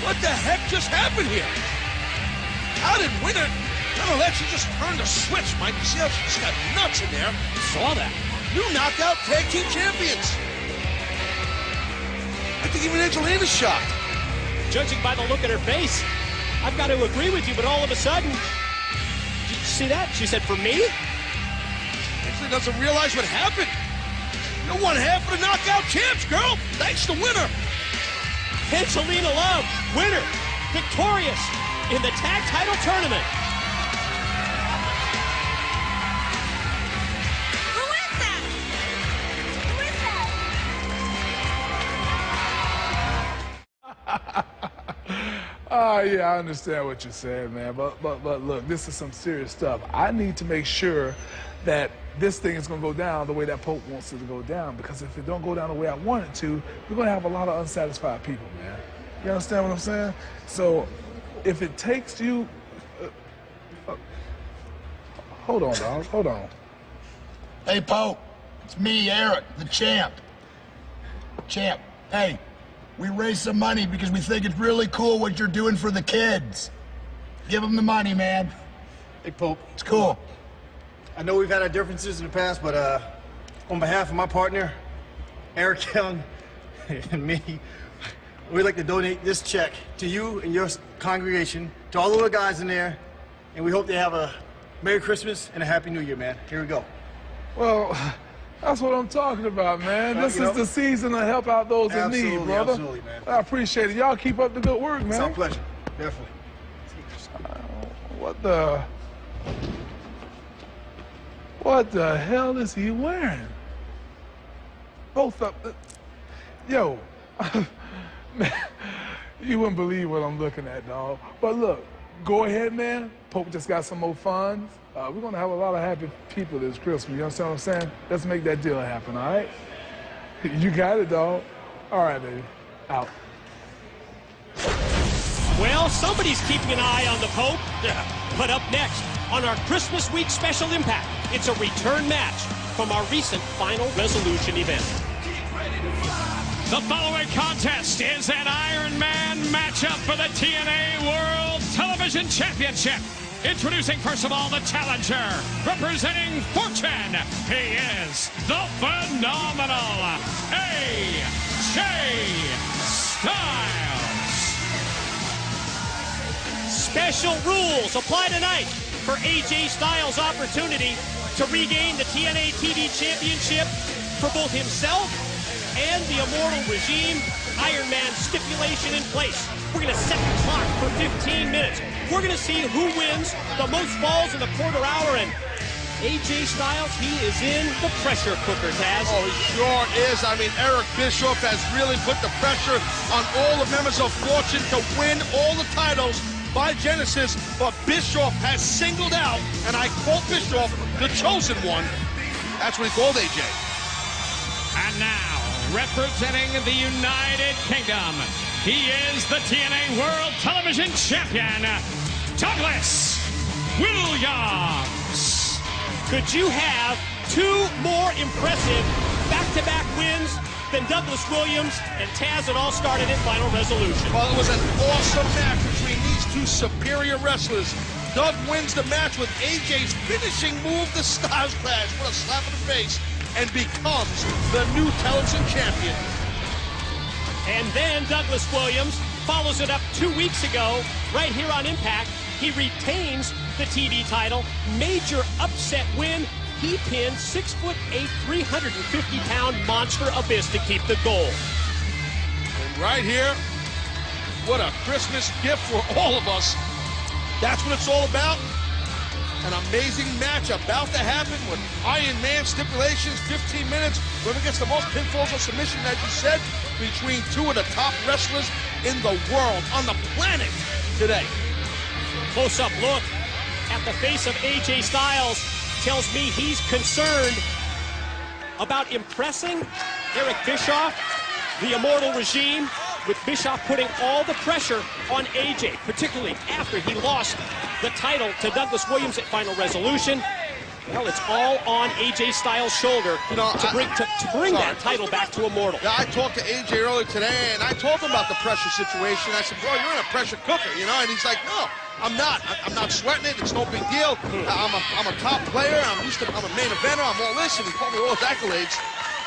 What the heck just happened here? How did Winner... Nonetheless, she just turned a switch, Mike. You see how she just got nuts in there? Saw that. New knockout tag team champions. I think even Angelina's shocked. Judging by the look at her face, I've got to agree with you, but all of a sudden, did you see that? She said, for me? Angelina doesn't realize what happened. You're one half of the knockout champs, girl. Thanks to Winner. Angelina Love, winner, victorious in the tag title tournament. Who is that? Who is that? Oh, yeah, I understand what you're saying, man. But look, this is some serious stuff. I need to make sure that this thing is going to go down the way that Pope wants it to go down, because if it don't go down the way I want it to, we're going to have a lot of unsatisfied people, man. You understand what I'm saying? So if it takes you... hold on, dog. Hold on. Hey, Pope. It's me, Eric, the champ. Champ, hey, we raised some money because we think it's really cool what you're doing for the kids. Give them the money, man. Hey, Pope. It's cool. I know we've had our differences in the past, but on behalf of my partner, Eric Young, and me, we'd like to donate this check to you and your congregation, to all the little guys in there, and we hope they have a Merry Christmas and a Happy New Year, man. Here we go. Well, that's what I'm talking about, man. This is the season to help out those in need, brother. Absolutely, man. I appreciate it. Y'all keep up the good work, man. It's our pleasure. Definitely. What the hell is he wearing? Both up. Yo, man, you wouldn't believe what I'm looking at, dog. But look, go ahead, man. Pope just got some more funds. We're gonna have a lot of happy people this Christmas. You understand what I'm saying? Let's make that deal happen, all right? You got it, dog. All right, baby. Out. Well, somebody's keeping an eye on the Pope. But up next, on our Christmas week special impact, it's a return match from our recent Final Resolution event. The following contest is an Iron Man matchup for the TNA World Television Championship. Introducing, first of all, the challenger, representing Fortune. He is the phenomenal AJ Styles. Special rules apply tonight for AJ Styles' opportunity to regain the TNA TV Championship for both himself and the Immortal Regime. Iron Man stipulation in place. We're going to set the clock for 15 minutes. We're going to see who wins the most falls in the quarter hour, and AJ Styles, he is in the pressure cooker, Taz. Oh, he sure is. I mean, Eric Bischoff has really put the pressure on all the members of Fortune to win all the titles by Genesis, but Bischoff has singled out, and I quote Bischoff, the chosen one. That's what he called AJ. And now, representing the United Kingdom, he is the TNA World Television Champion, Douglas Williams. Could you have two more impressive back-to-back wins than Douglas Williams and Taz? It all started in Final Resolution. Well, it was an awesome match between these two superior wrestlers. Doug wins the match with AJ's finishing move, the Styles Clash. What a slap in the face. And becomes the new television champion. And then Douglas Williams follows it up 2 weeks ago, right here on Impact. He retains the TV title. Major upset win. He pinned 6'8", 350-pound Monster Abyss to keep the gold. And right here, what a Christmas gift for all of us. That's what it's all about. An amazing match about to happen with Iron Man stipulations, 15 minutes. Whoever gets the most pinfalls or submission, as you said, between two of the top wrestlers in the world, on the planet today. Close-up look at the face of AJ Styles tells me he's concerned about impressing Eric Bischoff, the Immortal Regime, with Bischoff putting all the pressure on AJ, particularly after he lost the title to Douglas Williams at Final Resolution. Well, it's all on AJ Styles' shoulder to bring that title back to Immortal. Yeah, I talked to AJ earlier today, and I told him about the pressure situation. I said, bro, you're in a pressure cooker, you know? And he's like, no, I'm not. I'm not sweating it. It's no big deal. I'm a top player. I'm a main eventer. I'm all this, and he called me all his accolades.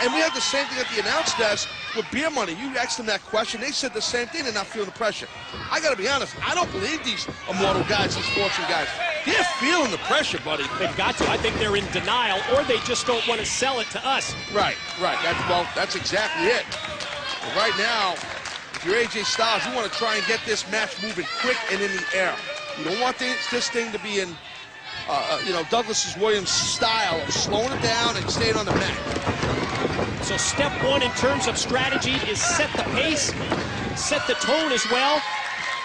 And we had the same thing at the announce desk with Beer Money. You asked them that question. They said the same thing. They're not feeling the pressure. I got to be honest. I don't believe these Immortal guys, these Fortune guys. They're feeling the pressure, buddy. They've got to. I think they're in denial, or they just don't want to sell it to us. Right. That's exactly it. But right now, if you're AJ Styles, you want to try and get this match moving quick and in the air. You don't want this thing to be in, Douglas Williams' style of slowing it down and staying on the mat. So step one in terms of strategy is set the pace, set the tone as well.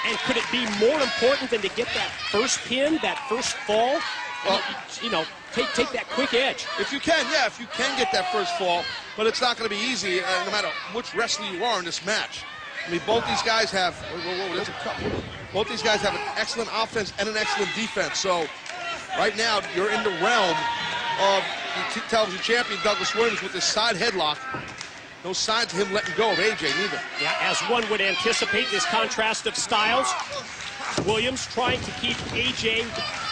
And could it be more important than to get that first pin, that first fall? Well, take that quick edge. If you can get that first fall, but it's not going to be easy no matter which wrestler you are in this match. I mean, both these guys have, both these guys have an excellent offense and an excellent defense. So right now, you're in the realm of the television champion Douglas Williams with this side headlock. No signs of him letting go of AJ, neither. Yeah, as one would anticipate, this contrast of styles. Williams trying to keep AJ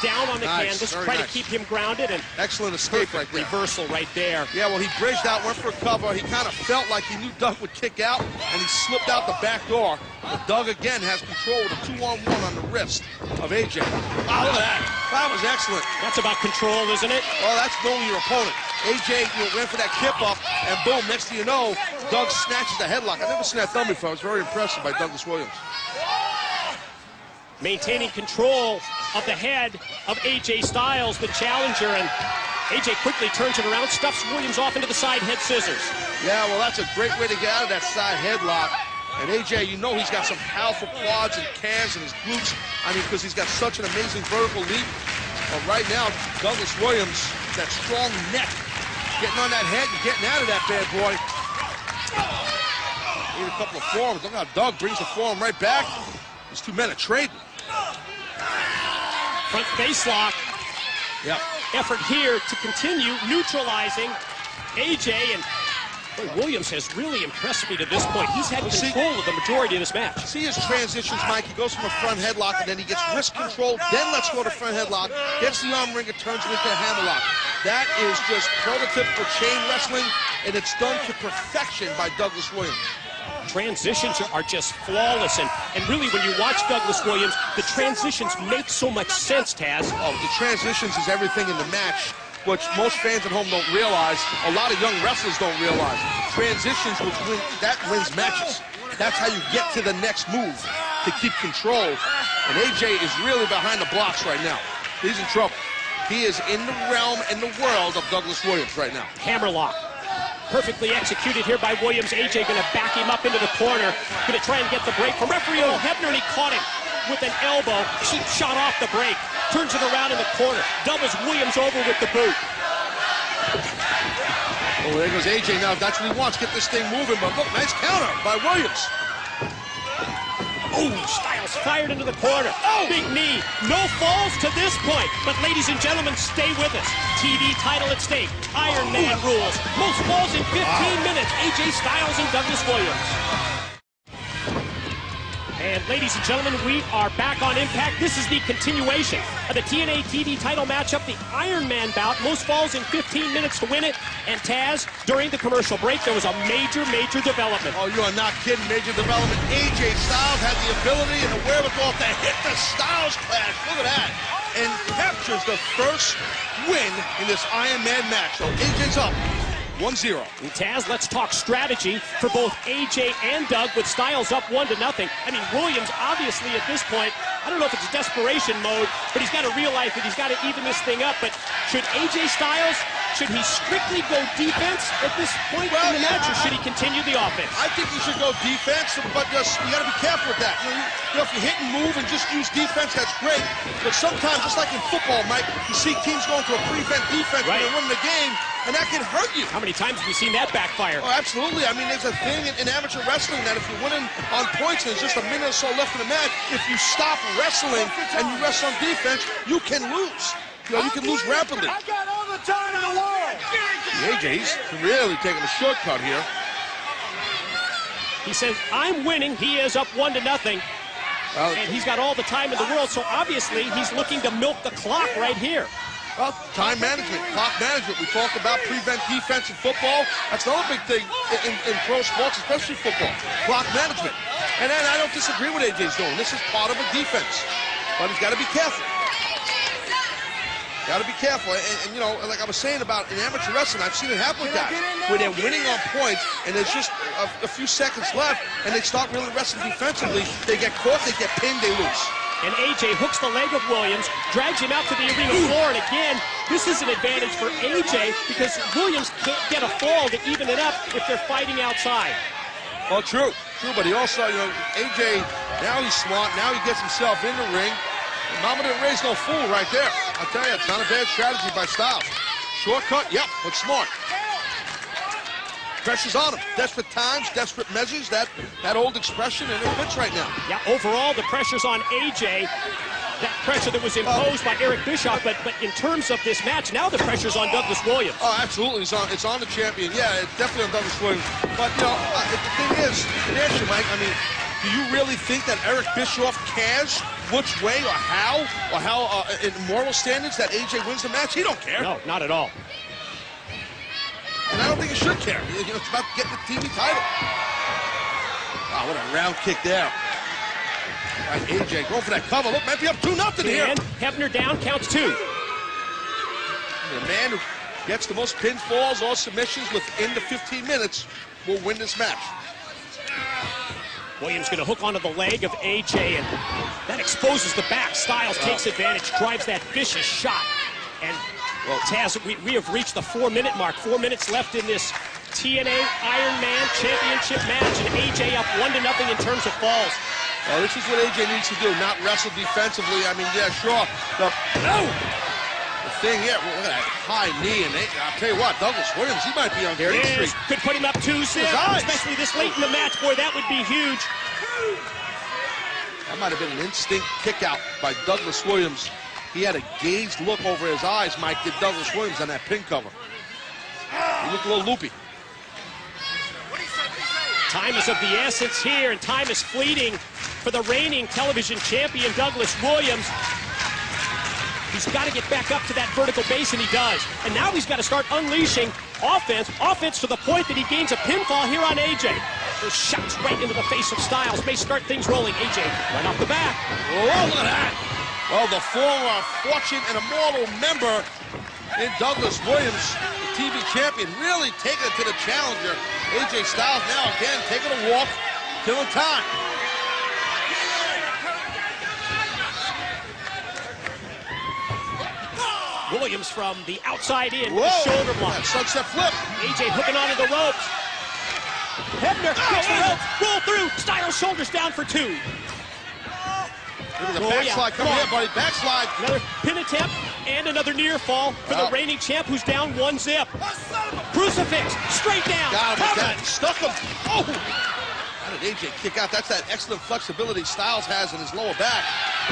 down on the canvas, trying to keep him grounded. And excellent escape right there. Reversal right there. Yeah, well, he bridged out, went for a cover. He kind of felt like he knew Doug would kick out, and he slipped out the back door. But Doug, again, has control of the 2-on-1 on the wrist of AJ. Wow, look at that. That was excellent. That's about control, isn't it? Well, that's knowing your opponent. AJ went for that kip up, and boom, next thing you know, Doug snatches the headlock. I've never seen that done before. I was very impressed by Douglas Williams. Maintaining control of the head of AJ Styles, the challenger, and AJ quickly turns it around, stuffs Williams off into the side head scissors. Yeah, well, that's a great way to get out of that side headlock. And AJ, you know he's got some powerful quads and calves in his glutes. I mean, because he's got such an amazing vertical leap. But right now, Douglas Williams, that strong neck, getting on that head and getting out of that bad boy. Need a couple of forearms. Look how Doug brings the forearm right back. These two men are trading. Front face lock. Yep. Effort here to continue neutralizing AJ, and Williams has really impressed me to this point. He's had control of the majority of this match. See his transitions, Mike. He goes from a front headlock, and then he gets wrist control, then lets go to front headlock, gets the arm wringer, turns it into a hammerlock. That is just prototypical chain wrestling, and it's done to perfection by Douglas Williams. Transitions are just flawless, and really when you watch Douglas Williams, the transitions make so much sense, Taz. Oh, the transitions is everything in the match, which most fans at home don't realize. A lot of young wrestlers don't realize. Transitions that wins matches. That's how you get to the next move, to keep control. And AJ is really behind the blocks right now. He's in trouble. He is in the realm and the world of Douglas Williams right now. Hammerlock. Perfectly executed here by Williams. AJ going to back him up into the corner. Going to try and get the break from referee Hebner, and he caught him with an elbow. Cheap shot off the break. Turns it around in the corner. Doubles Williams over with the boot. Oh, there goes AJ now. That's what he wants. Get this thing moving. But look, nice counter by Williams. Oh, Styles fired into the corner. Oh, big knee. No falls to this point. But ladies and gentlemen, stay with us. TV title at stake. Iron Man rules. Most falls in 15 minutes. AJ Styles and Douglas Williams. And ladies and gentlemen, we are back on Impact. This is the continuation of the TNA TV title matchup, the Iron Man bout. Most falls in 15 minutes to win it. And Taz, during the commercial break, there was a major development. Oh, you are not kidding. Major development. AJ Styles had the ability and the wherewithal to hit the Styles clash. Look at that. And captures the first win in this Iron Man match. So AJ's up 1-0. And Taz, let's talk strategy for both AJ and Doug with Styles up 1-0. I mean, Williams, obviously, at this point, I don't know if it's desperation mode, but he's got to realize that he's got to even this thing up. But should AJ Styles, should he strictly go defense at this point in the match, or should he continue the offense? I think he should go defense, but just you got to be careful with that. You know, if you hit and move and just use defense, that's great. But sometimes, just like in football, Mike, you see teams going to a prevent defense when they're winning the game, and that can hurt you. How many times have we seen that backfire? Oh, absolutely. I mean, there's a thing in amateur wrestling that if you're winning on points and there's just a minute or so left in the match, if you stop wrestling and you wrestle on defense, you can lose. You know, you can lose rapidly. the time in the world. AJ, he's really taking a shortcut here. He says, I'm winning. He is up 1-0. And he's got all the time in the world, so obviously he's looking to milk the clock right here. Well, time management, clock management. We talked about prevent defense in football. That's another big thing in pro sports, especially football. Clock management. And then I don't disagree with AJ's doing. This is part of a defense. But he's got to be careful. Got to be careful. And, you know, like I was saying about in amateur wrestling, I've seen it happen with guys where they're winning on points and there's just a few seconds left and they start really wrestling defensively. They get caught, they get pinned, they lose. And AJ hooks the leg of Williams, drags him out to the arena floor, and again, this is an advantage for AJ because Williams can't get a fall to even it up if they're fighting outside. Well, true, but he also, you know, AJ, now he's smart, now he gets himself in the ring. Mama didn't raise no fool right there. I'll tell you, it's not a bad strategy by Styles. Shortcut, yep, but smart. Pressure's on him. Desperate times, desperate measures, that old expression, and it fits right now. Yeah, overall, the pressure's on AJ. That pressure that was imposed by Eric Bischoff, but in terms of this match, now the pressure's on Douglas Williams. Oh, absolutely. It's on the champion. Yeah, it's definitely on Douglas Williams. But, you know, the thing is, to answer, Mike, I mean, do you really think that Eric Bischoff cares which way or how in moral standards that AJ wins the match? He don't care. No, not at all. And I don't think he should care. You know, it's about getting the TV title. Wow, what a round kick there. Right, AJ going for that cover. Look, might be up 2-0 here. And Hebner down, counts 2. The man who gets the most pinfalls or submissions within the 15 minutes will win this match. Williams going to hook onto the leg of AJ, and that exposes the back. Styles takes advantage, drives that vicious shot. And, well, Taz, we have reached the 4-minute mark. 4 minutes left in this TNA Iron Man Championship match, and AJ up 1-0 in terms of falls. Well, this is what AJ needs to do, not wrestle defensively. I mean, yeah, sure. The thing, yeah, look at that high knee, and I'll tell you what, Douglas Williams, he might be on there. Street. Could put him up 2-0, especially this late in the match. Boy, that would be huge. That might have been an instinct kick out by Douglas Williams. He had a gazed look over his eyes, Mike, did Douglas Williams on that pin cover. He looked a little loopy. Time is of the essence here, and time is fleeting for the reigning television champion, Douglas Williams. He's got to get back up to that vertical base, and he does. And now he's got to start unleashing offense to the point that he gains a pinfall here on AJ. Those shots right into the face of Styles may start things rolling. AJ right off the bat. Oh, look at that. Well, the former Fortune and Immortal member in Douglas Williams, the TV champion, really taking it to the challenger. AJ Styles now again taking a walk, killing time. Williams from the outside in with Whoa, the shoulder block. that sunset flip. AJ hooking onto the ropes. Hebner kicks the ropes, roll through. Styles shoulders down for 2. Look at the backslide coming here, buddy. Backslide. Another pin attempt and another near fall for the reigning champ, who's down 1-0. Crucifix, straight down. Got him again. Stuck him. Oh! How did AJ kick out? That's that excellent flexibility Styles has in his lower back.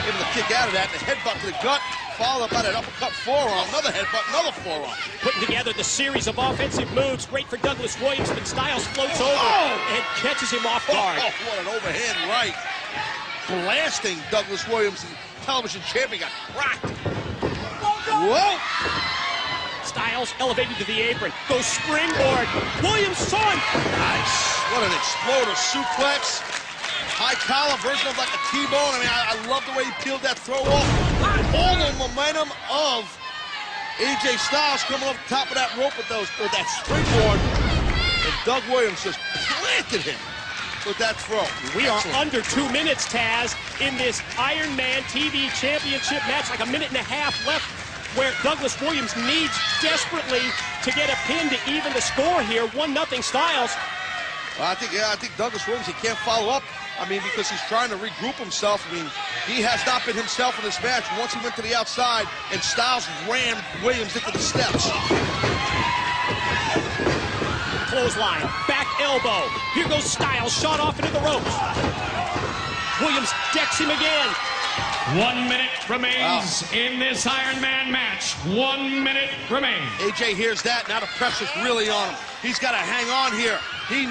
Able to kick out of that. The headbutt to the gut, followed up by that uppercut forearm. Another headbutt, another forearm. Putting together the series of offensive moves. Great for Douglas Williams, but Styles floats over and catches him off guard. Oh, what an overhand right. Blasting Douglas Williams, the television champion, got cracked. Whoa! Styles elevated to the apron, goes springboard. Williams saw him. Nice. What an exploder suplex. High collar version of like a T-bone. I mean, I love the way he peeled that throw off. All the momentum of AJ Styles coming off the top of that rope with that springboard. And Doug Williams just planted him with that throw. We are under 2 minutes, Taz, in this Iron Man TV Championship match. Like a minute and a half left, where Douglas Williams needs desperately to get a pin to even the score here. 1-0 Styles. Well, I think Douglas Williams, he can't follow up. I mean, because he's trying to regroup himself. I mean, he has not been himself in this match. Once he went to the outside, and Styles rammed Williams into the steps. Clothesline, back elbow. Here goes Styles, shot off into the ropes. Williams decks him again. 1 minute remains in this Iron Man match. 1 minute remains. AJ hears that. Now the pressure's really on him. He's got to hang on here. He